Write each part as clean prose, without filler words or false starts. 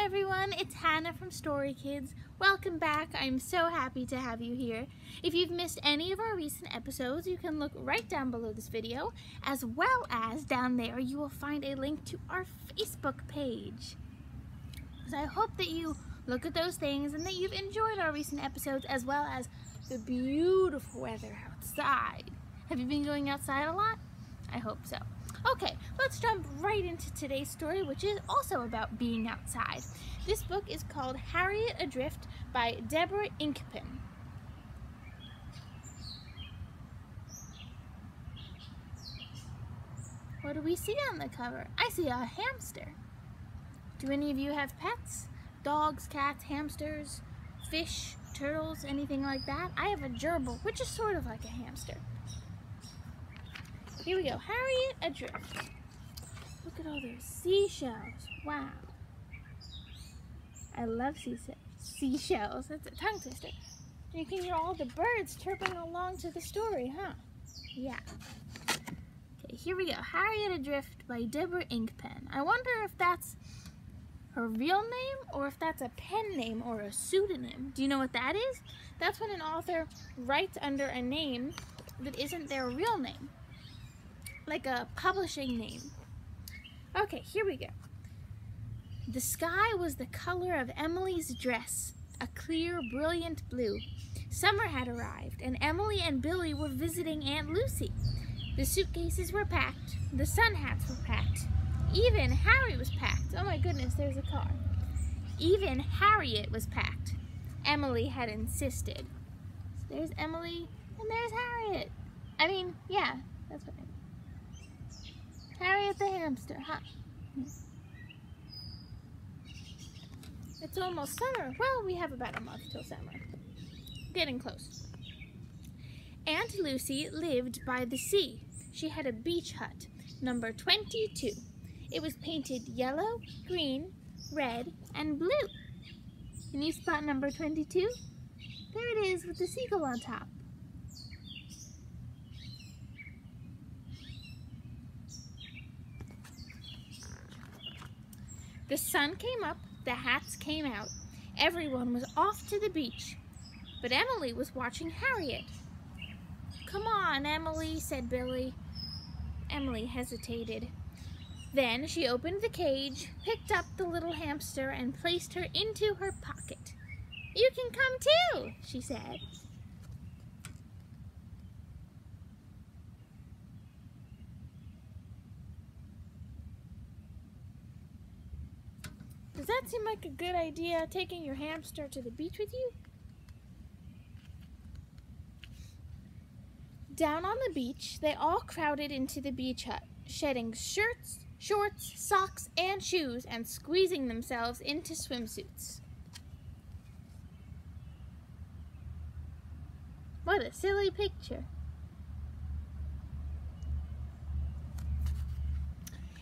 everyone, it's Hannah from Story Kids. Welcome back. I'm so happy to have you here. If you've missed any of our recent episodes, you can look right down below this video, as well as down there you will find a link to our Facebook page. So I hope that you look at those things and that you've enjoyed our recent episodes, as well as the beautiful weather outside. Have you been going outside a lot? I hope so. Okay, let's jump right into today's story, which is also about being outside. This book is called Harriet Adrift by Deborah Inkpen. What do we see on the cover? I see a hamster. Do any of you have pets? Dogs, cats, hamsters, fish, turtles, anything like that? I have a gerbil, which is sort of like a hamster. Here we go, Harriet Adrift. Look at all those seashells. Wow. I love seashells. That's a tongue twister. You can hear all the birds chirping along to the story, huh? Yeah. Okay, here we go. Harriet Adrift by Deborah Inkpen. I wonder if that's her real name or if that's a pen name or a pseudonym. Do you know what that is? That's when an author writes under a name that isn't their real name. Like a publishing name. Okay, here we go. The sky was the color of Emily's dress, a clear, brilliant blue. Summer had arrived, and Emily and Billy were visiting Aunt Lucy. The suitcases were packed, the sun hats were packed, even Harry was packed. Oh my goodness, there's a car. Even Harriet was packed. Emily had insisted. So there's Emily, and there's Harriet. I mean, yeah, that's what I mean. Harriet the hamster, huh? It's almost summer. Well, we have about a month till summer. Getting close. Aunt Lucy lived by the sea. She had a beach hut, number 22. It was painted yellow, green, red, and blue. Can you spot number 22? There it is with the seagull on top. The sun came up, the hats came out. Everyone was off to the beach. But Emily was watching Harriet. "Come on, Emily," said Billy. Emily hesitated. Then she opened the cage, picked up the little hamster, and placed her into her pocket. "You can come too," she said. Does that seem like a good idea, taking your hamster to the beach with you? Down on the beach, they all crowded into the beach hut, shedding shirts, shorts, socks, and shoes, and squeezing themselves into swimsuits. What a silly picture.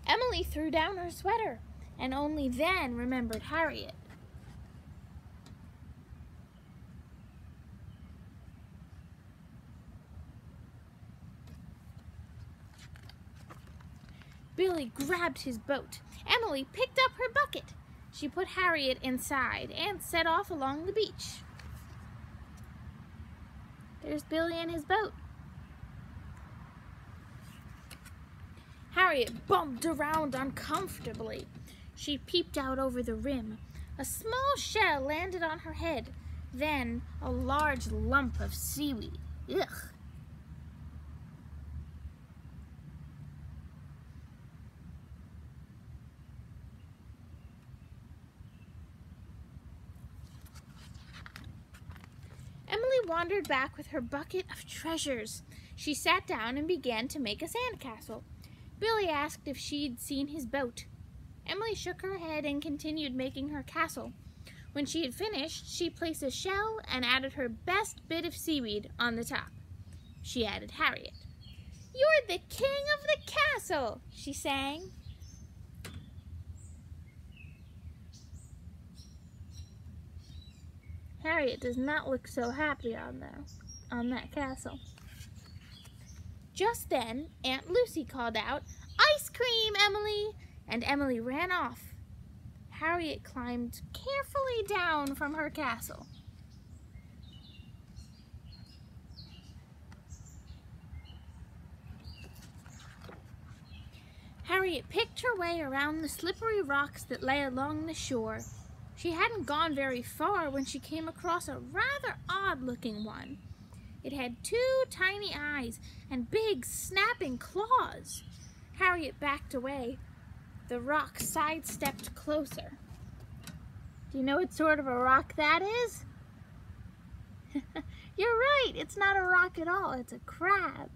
Emily threw down her sweater, and only then remembered Harriet. Billy grabbed his boat. Emily picked up her bucket. She put Harriet inside and set off along the beach. There's Billy and his boat. Harriet bumped around uncomfortably. She peeped out over the rim. A small shell landed on her head, then a large lump of seaweed. Ugh. Emily wandered back with her bucket of treasures. She sat down and began to make a sandcastle. Billy asked if she'd seen his boat. Emily shook her head and continued making her castle. When she had finished, she placed a shell and added her best bit of seaweed on the top. She added Harriet. "You're the king of the castle," she sang. Harriet does not look so happy on that castle. Just then, Aunt Lucy called out, "Ice cream, Emily!" And Emily ran off. Harriet climbed carefully down from her castle. Harriet picked her way around the slippery rocks that lay along the shore. She hadn't gone very far when she came across a rather odd-looking one. It had 2 tiny eyes and big, snapping claws. Harriet backed away. The rock sidestepped closer. Do you know what sort of a rock that is? You're right, it's not a rock at all, it's a crab.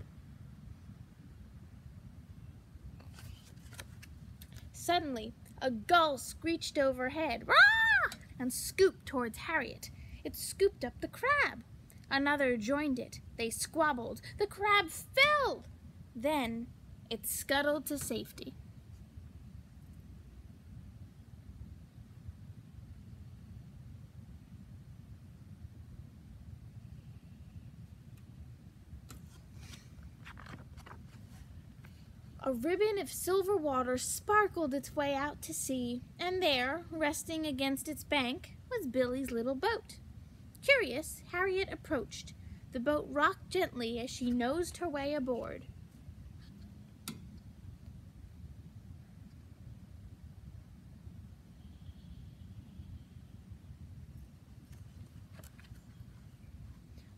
Suddenly, a gull screeched overhead, "Rah!" and scooped towards Harriet. It scooped up the crab. Another joined it. They squabbled. The crab fell. Then it scuttled to safety. A ribbon of silver water sparkled its way out to sea, and there, resting against its bank, was Billy's little boat. Curious, Harriet approached. The boat rocked gently as she nosed her way aboard.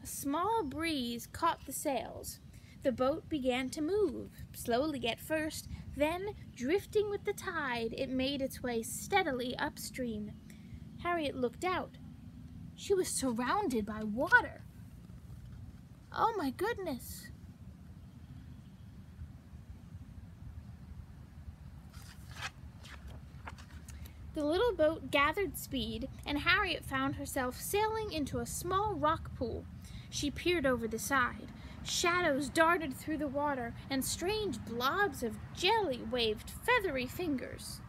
A small breeze caught the sails. The boat began to move, slowly at first, then, drifting with the tide, it made its way steadily upstream. Harriet looked out. She was surrounded by water. Oh my goodness! The little boat gathered speed, and Harriet found herself sailing into a small rock pool. She peered over the side. Shadows darted through the water, and strange blobs of jelly waved feathery fingers.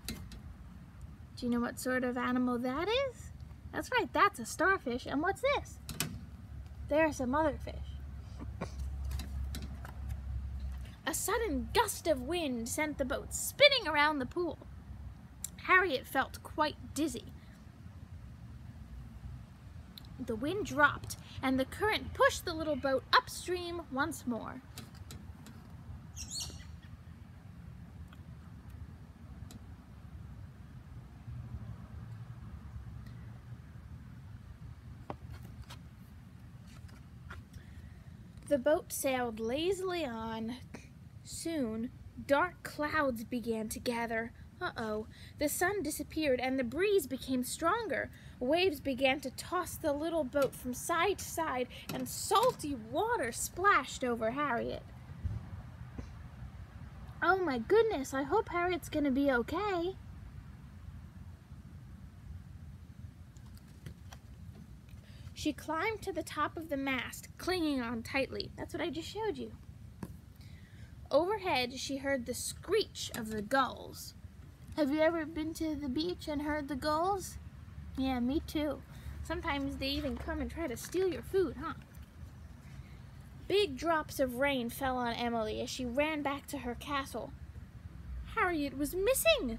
Do you know what sort of animal that is? That's right, that's a starfish. And what's this? There's some other fish. A sudden gust of wind sent the boat spinning around the pool. Harriet felt quite dizzy. The wind dropped, and the current pushed the little boat upstream once more. The boat sailed lazily on. Soon, dark clouds began to gather. Uh-oh, the sun disappeared and the breeze became stronger. Waves began to toss the little boat from side to side, and salty water splashed over Harriet. Oh my goodness, I hope Harriet's gonna be okay. She climbed to the top of the mast, clinging on tightly. That's what I just showed you. Overhead, she heard the screech of the gulls. Have you ever been to the beach and heard the gulls? Yeah, me too. Sometimes they even come and try to steal your food, huh? Big drops of rain fell on Emily as she ran back to her castle. Harriet was missing!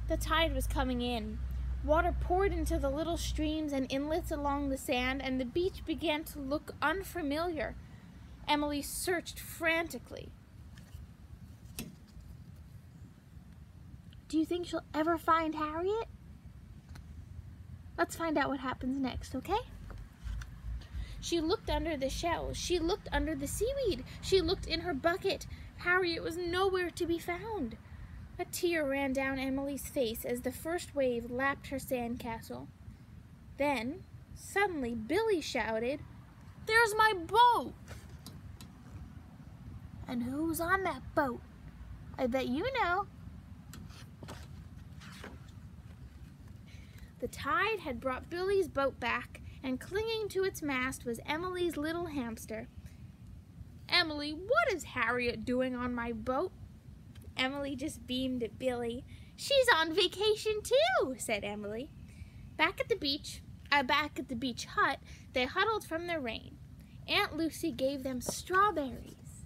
The tide was coming in. Water poured into the little streams and inlets along the sand, and the beach began to look unfamiliar. Emily searched frantically. Do you think she'll ever find Harriet? Let's find out what happens next, okay? She looked under the shells. She looked under the seaweed. She looked in her bucket. Harriet was nowhere to be found. A tear ran down Emily's face as the first wave lapped her sandcastle. Then, suddenly, Billy shouted, "There's my boat!" And who's on that boat? I bet you know. The tide had brought Billy's boat back, and clinging to its mast was Emily's little hamster. "Emily, what is Harriet doing on my boat?" Emily just beamed at Billy. "She's on vacation too," said Emily. Back at the beach hut, they huddled from the rain. Aunt Lucy gave them strawberries.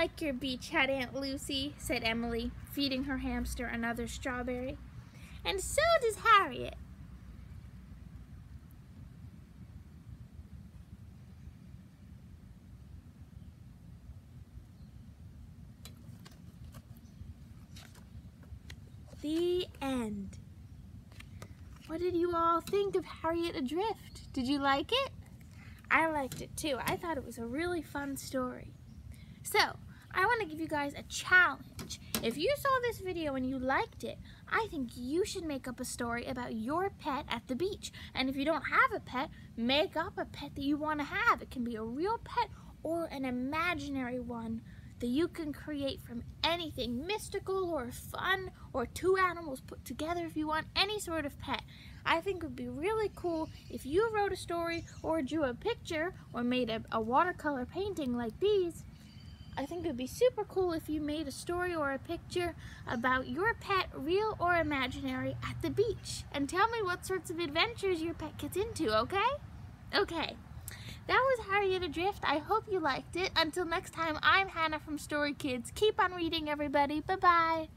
like your beach hut, Aunt Lucy," said Emily, feeding her hamster another strawberry. "And so does Harriet." The end. What did you all think of Harriet Adrift? Did you like it? I liked it too. I thought it was a really fun story. So, I want to give you guys a challenge. If you saw this video and you liked it, I think you should make up a story about your pet at the beach. And if you don't have a pet, make up a pet that you want to have. It can be a real pet or an imaginary one that you can create from anything mystical or fun, or two animals put together if you want, any sort of pet. I think it would be really cool if you wrote a story or drew a picture or made a watercolor painting like these. I think it would be super cool if you made a story or a picture about your pet, real or imaginary, at the beach. And tell me what sorts of adventures your pet gets into, okay? Okay. That was Harriet Adrift. I hope you liked it. Until next time, I'm Hannah from Story Kids. Keep on reading, everybody. Bye-bye.